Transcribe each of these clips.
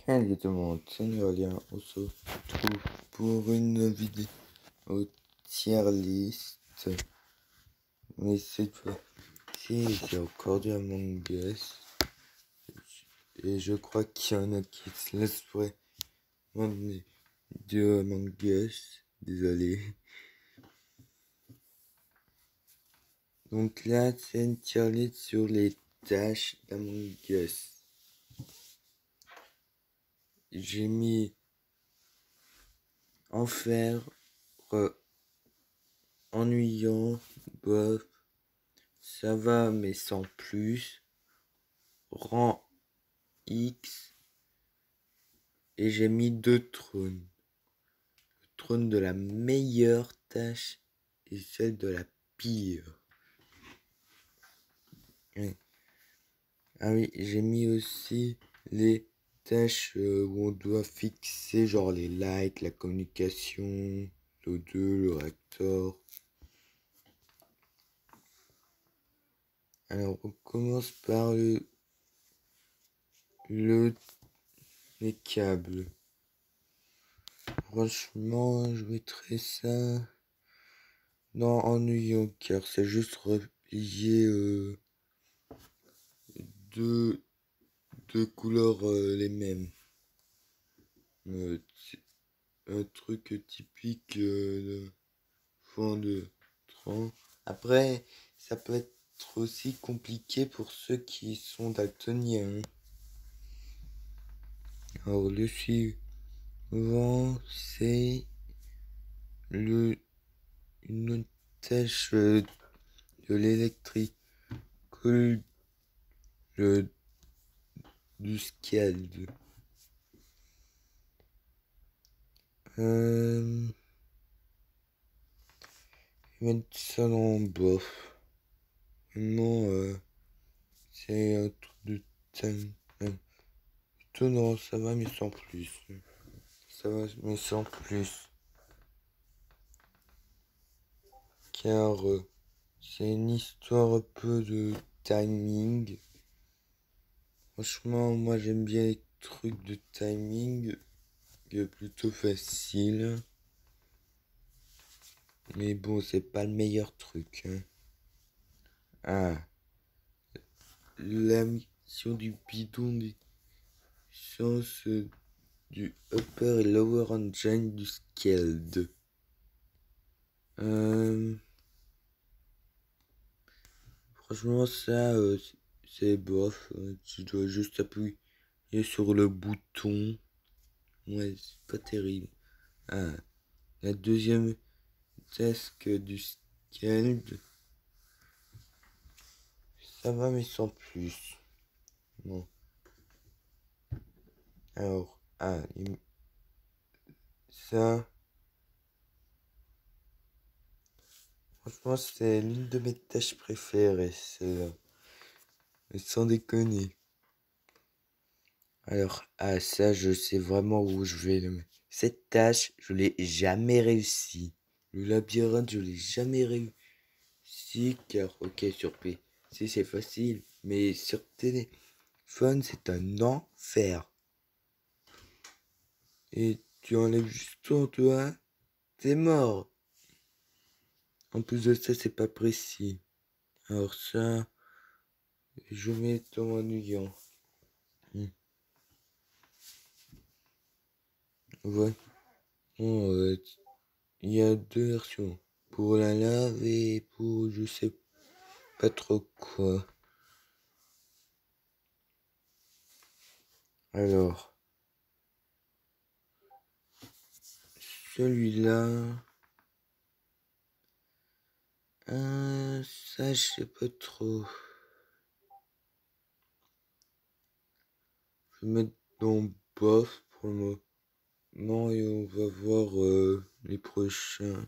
Salut tout le monde, c'est Nolien. On se retrouve pour une vidéo tier list. Mais cette fois-ci, j'ai encore du Among Us. Et je crois qu'il y en a qui se laissent vraiment de Among Us. Désolé. Donc là, c'est une tier list sur les tâches d'Among Us. J'ai mis enfer, ennuyant, bof, ça va mais sans plus, rang X, et j'ai mis 2 trônes. Le trône de la meilleure tâche et celle de la pire. Oui. Ah oui, j'ai mis aussi les tâches où on doit fixer genre les likes, la communication, l'O2, le réacteur. Alors on commence par les câbles. Franchement, je mettrais ça dans ennuyant car c'est juste relier deux couleurs les mêmes. C'est un truc typique de fond de tronc. Après, ça peut être aussi compliqué pour ceux qui sont daltoniens. Alors le suivant, c'est une tâche de l'électrique, du scald. Mettre ça dans bof. Vraiment, c'est un truc de thème. Plutôt non, ça va mais sans plus. Ça va mais sans plus. Car c'est une histoire un peu de timing. Franchement, moi j'aime bien les trucs de timing plutôt facile. Mais bon, c'est pas le meilleur truc. Hein. Ah, la mission du bidon des chances du upper et lower engine du scald. Franchement, ça, c'est bof. Tu dois juste appuyer sur le bouton. Ouais, c'est pas terrible. Ah, la deuxième task du scald. Ça va, mais sans plus. Bon. Alors, ça. Franchement, c'est l'une de mes tâches préférées, celle-là. Mais sans déconner. Alors, ça, je sais vraiment où je vais le mettre. Cette tâche, je l'ai jamais réussi. Le labyrinthe, je l'ai jamais réussi. Car, ok, sur PC, c'est facile. Mais sur téléphone, c'est un enfer. Et tu enlèves juste ton doigt, t'es mort. En plus de ça, c'est pas précis. Alors ça, je mets ton ennuyant. Ouais. Bon, il y a 2 versions. Pour la lave et pour je sais pas trop quoi. Alors, celui-là. Ça, je sais pas trop. Je vais mettre dans bof pour le moment et on va voir les prochains.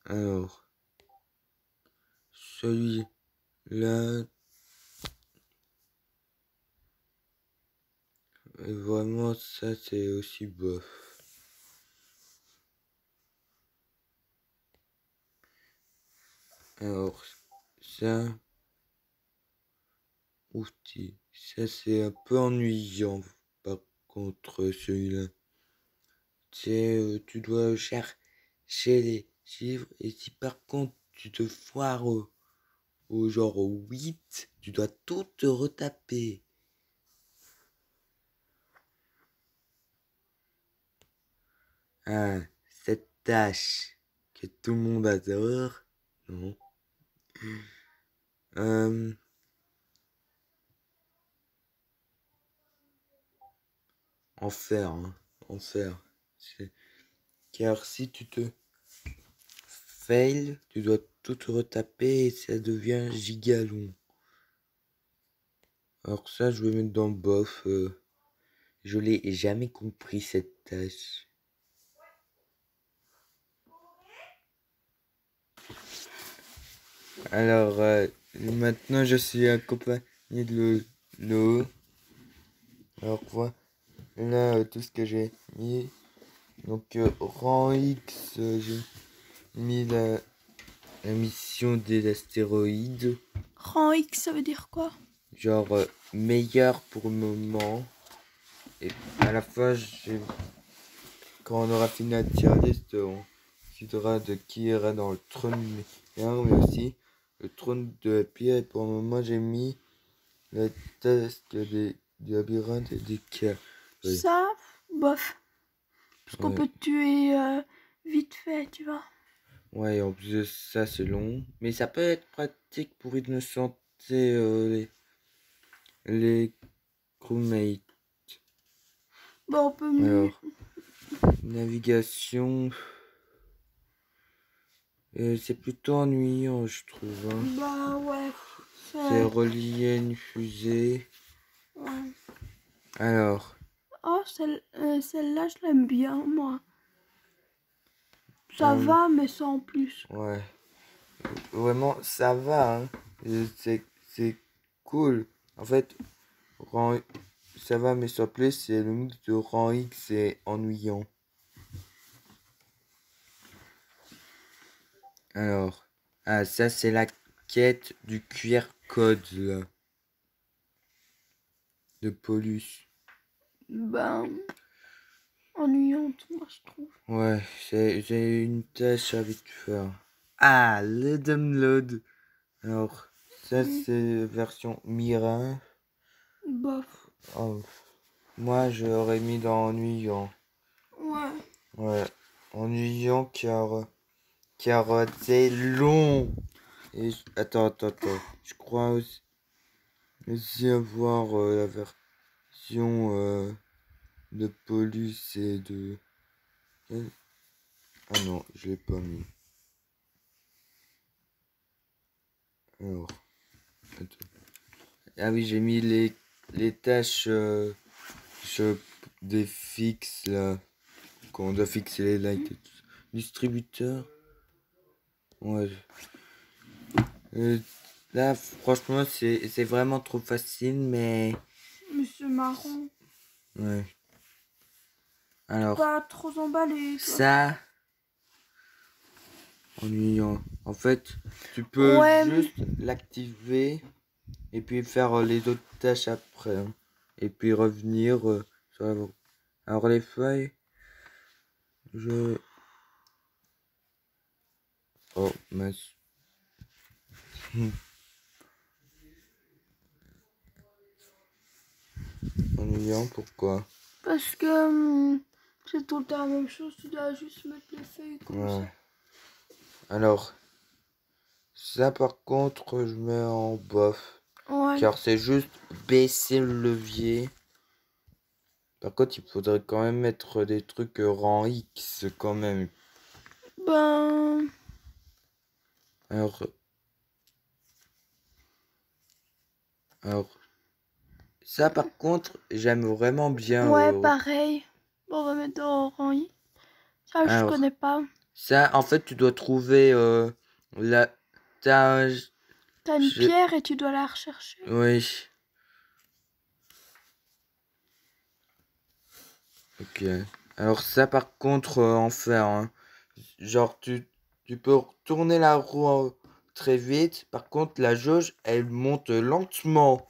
Alors, celui-là. Et vraiment, ça, c'est aussi bof. Alors, ça, Ouf, ça c'est un peu ennuyant. Par contre, celui-là. Tu dois chercher les chiffres. Et si par contre tu te foires au genre 8, tu dois tout te retaper. Ah, cette tâche que tout le monde adore. Non. Enfer, hein. Enfer. Car si tu te fail, tu dois tout te retaper et ça devient giga long. Alors ça, je vais mettre dans bof. Je l'ai jamais compris cette tâche. Alors, maintenant je suis accompagné de l'eau. Alors, voilà tout ce que j'ai mis. Donc, rang X, j'ai mis la mission des astéroïdes. Rang X, ça veut dire quoi? Genre, meilleur pour le moment. Et à la fin, quand on aura fini la tier list, on décidera de qui ira dans le trône meilleur, mais aussi le trône de pire. Et pour le moment, j'ai mis le test du labyrinthe et des cœurs. Oui. Ça, bof. Parce qu'on peut tuer vite fait, tu vois. Ouais, en plus de ça, c'est long. Mais ça peut être pratique pour innocenter les crewmates. Bon, on peut mieux. Alors, navigation. C'est plutôt ennuyant, je trouve. Hein. Bah ouais. C'est relié à une fusée. Ouais. Alors. Oh, celle-là, je l'aime bien, moi. Ça va, mais sans plus. Ouais. Vraiment, ça va. Hein. C'est cool. En fait, ça va, mais sans plus, c'est le mix de rang X et ennuyant. Alors. Ah, ça, c'est la quête du QR code, là. De Polus. Ben, ennuyante, moi, je trouve. Ouais, j'ai une tâche à vite faire. Ah, le download. Alors, ça, c'est version Mira. Bof. Oh, moi, j'aurais mis dans ennuyant. Ouais. Ouais, ennuyant car c'est long. Et attends. Je crois aussi avoir la version de Polus et de... Ah non, je l'ai pas mis. Alors, attends. Ah oui, j'ai mis les tâches des fixes là. Quand on doit fixer les lights et tout. Distributeur. Ouais. Là, franchement, c'est vraiment trop facile, mais... Mais c'est marrant. Ouais. Alors... Pas trop emballé, quoi. Ça... Ennuyant. En fait, tu peux juste l'activer et puis faire les autres tâches après. Hein. Et puis revenir sur la... Alors les feuilles... Oh, mince. Ennuyant, pourquoi? Parce que c'est tout le temps la même chose, tu dois juste mettre les feuilles comme ça. Alors, ça par contre, je mets en bof. Ouais. Car c'est juste baisser le levier. Par contre, il faudrait quand même mettre des trucs rang X quand même. Ben... Alors, ça par contre, j'aime vraiment bien. Ouais, pareil. Bon, on va mettre dans rang I. Ça, je connais pas. Ça, en fait, tu dois trouver la... T'as une pierre et tu dois la rechercher. Oui. Ok. Alors ça, par contre, enfer. Hein. Genre, tu peux tourner la roue très vite. Par contre, la jauge, elle monte lentement.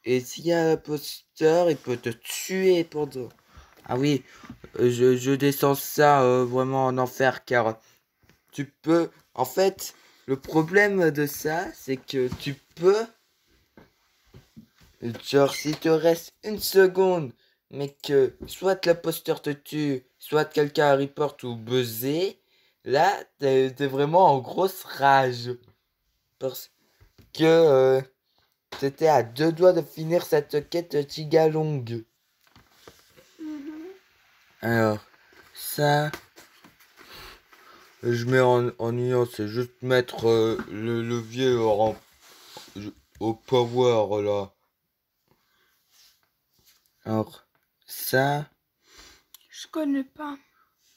Et s'il y a l'imposteur, il peut te tuer pendant... Ah oui, je descends ça vraiment en enfer car tu peux... En fait, le problème de ça, c'est que tu peux... Genre, s'il te reste une seconde, mais que soit l'imposteur te tue, soit quelqu'un reporte ou buzzer, là, t'es vraiment en grosse rage. Parce que t'étais à 2 doigts de finir cette quête giga longue. Alors, ça, je mets en nuance, c'est juste mettre le levier au power là. Alors, ça, Je connais pas.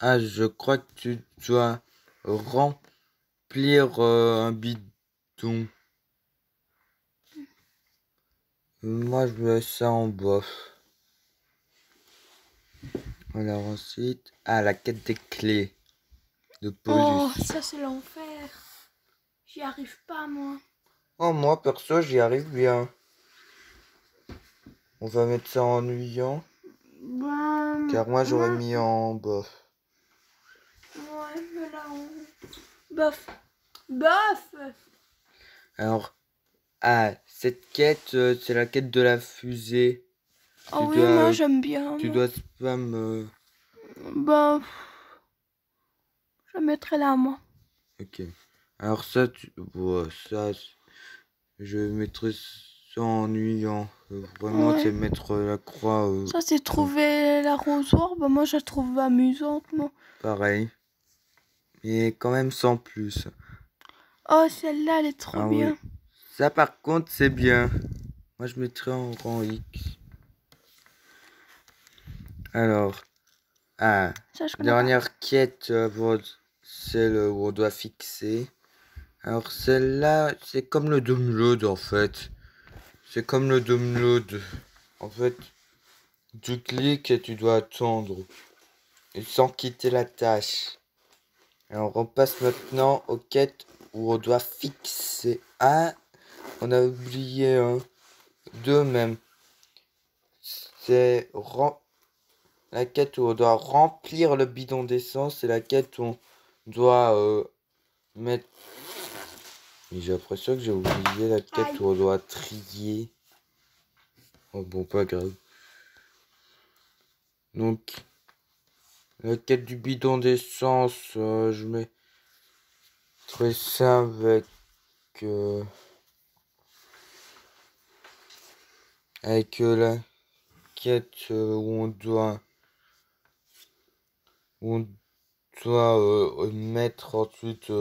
ah, je crois que tu dois remplir un bidon. Moi, je mets ça en bof. Alors ensuite, ah, la quête des clés de Oh, Polus. ça c'est l'enfer. J'y arrive pas, moi. Oh, moi, perso, j'y arrive bien. On va mettre ça en ennuyant, car moi, j'aurais mis en bof. Ouais, mais là, bof. Bof. Alors, ah, cette quête, c'est la quête de la fusée. Oh oui, moi j'aime bien. Tu dois spam... Bah, je mettrai là, moi. Ok. Alors ça, je mettrai ça en ennuyant. Vraiment, Ouais. c'est mettre la croix. Ça, c'est trouver l'arrosoir. Bah, moi, je la trouve amusante, moi. Pareil. Mais quand même sans plus. Oh, celle-là, elle est trop bien. Oui. Ça, par contre, c'est bien. Moi, je mettrais en rang X. Alors, ah, Ça, je connais dernière quête, celle où on doit fixer. Alors, celle-là, c'est comme le download, en fait. C'est comme le download. En fait, tu cliques et tu dois attendre. Et sans quitter la tâche. Alors, on passe maintenant aux quêtes où on doit fixer. Ah, on a oublié un. Deux même. C'est la quête où on doit remplir le bidon d'essence. C'est la quête où on doit mettre... Mais j'ai l'impression que j'ai oublié la quête où on doit trier. Oh bon, pas grave. Donc, la quête du bidon d'essence, je mettrai ça avec... la quête où on doit mettre ensuite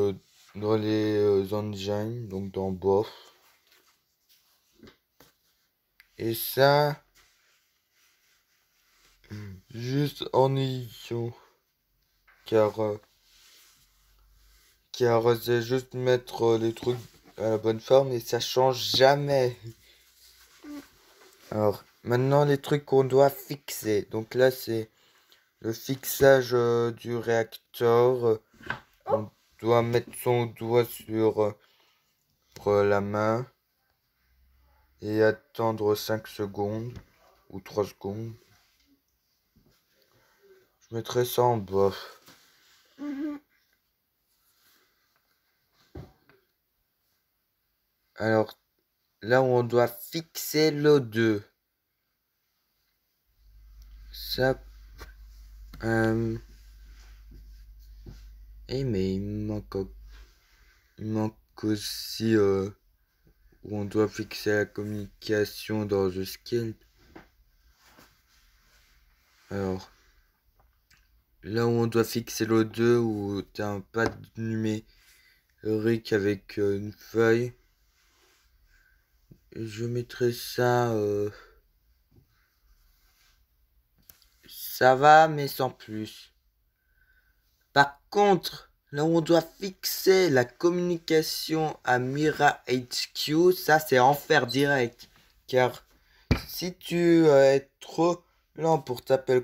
dans les engines, donc dans bof. Et ça, juste en édition. Car c'est juste mettre les trucs à la bonne forme et ça change jamais. Alors, maintenant les trucs qu'on doit fixer. Donc là, c'est le fixage du réacteur. On doit mettre son doigt sur la main et attendre 5 secondes ou 3 secondes. Je mettrai ça en bof. Alors, là où on doit fixer l'O2. Ça... mais il manque aussi où on doit fixer la communication dans The Skill. Alors, là où on doit fixer l'O2, où tu as un pad numérique avec une feuille. Je mettrai ça... ça va, mais sans plus. Par contre, là où on doit fixer la communication à Mira HQ, ça c'est enfer direct. Car si tu es trop lent pour taper le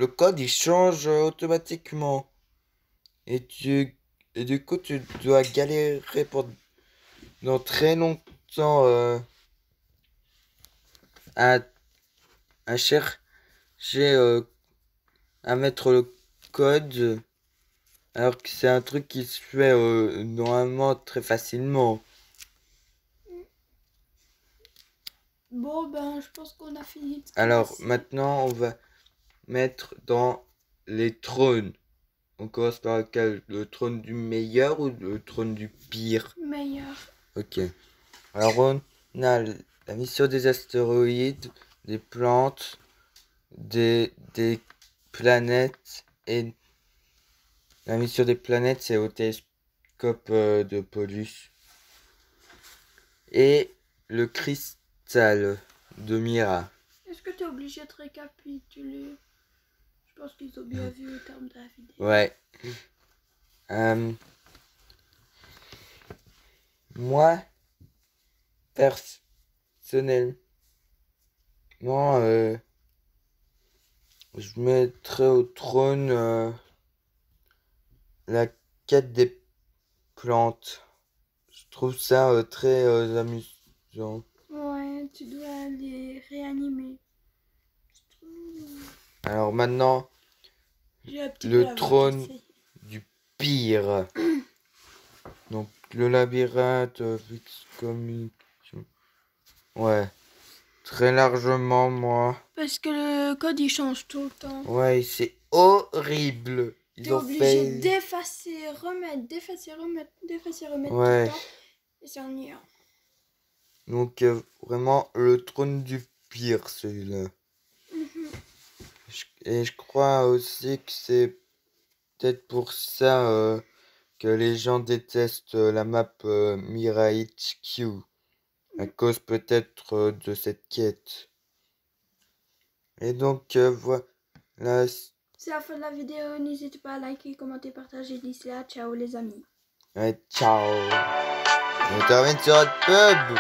code il change automatiquement. Et du coup tu dois galérer pendant très longtemps à, à chercher à mettre le code, alors que c'est un truc qui se fait normalement très facilement. Bon, ben, je pense qu'on a fini de Alors classer. maintenant, on va mettre dans les trônes. On commence par lequel? Le trône du meilleur ou le trône du pire? Meilleur. Ok. Alors on a la mission des astéroïdes, des plantes, des planètes, et la mission des planètes, c'est au télescope de Pollux. Et le cristal de Mira. Est-ce que tu es obligé de récapituler? Je pense qu'ils ont bien vu au terme de la vidéo. Ouais. Moi, personnellement, je mettrais au trône la quête des plantes. Je trouve ça très amusant. Ouais, tu dois les réanimer. Alors maintenant, J'ai un petit peu le la voix trône cassée. du pire. Donc le labyrinthe, communication. Ouais, très largement moi. Parce que le code il change tout le temps. Ouais, c'est horrible. T'es Ils ont obligé fait. d'effacer, remettre, d'effacer, remettre, d'effacer, remettre tout Ouais. le temps. Et c'est ennuyant. Donc vraiment le trône du pire celui-là. Et je crois aussi que c'est peut-être pour ça que les gens détestent la map Mirai HQ. À cause peut-être de cette quête. Et donc voilà. C'est la fin de la vidéo. N'hésitez pas à liker, commenter, partager. D'ici là, ciao les amis. Ouais, ciao. On termine sur notre pub.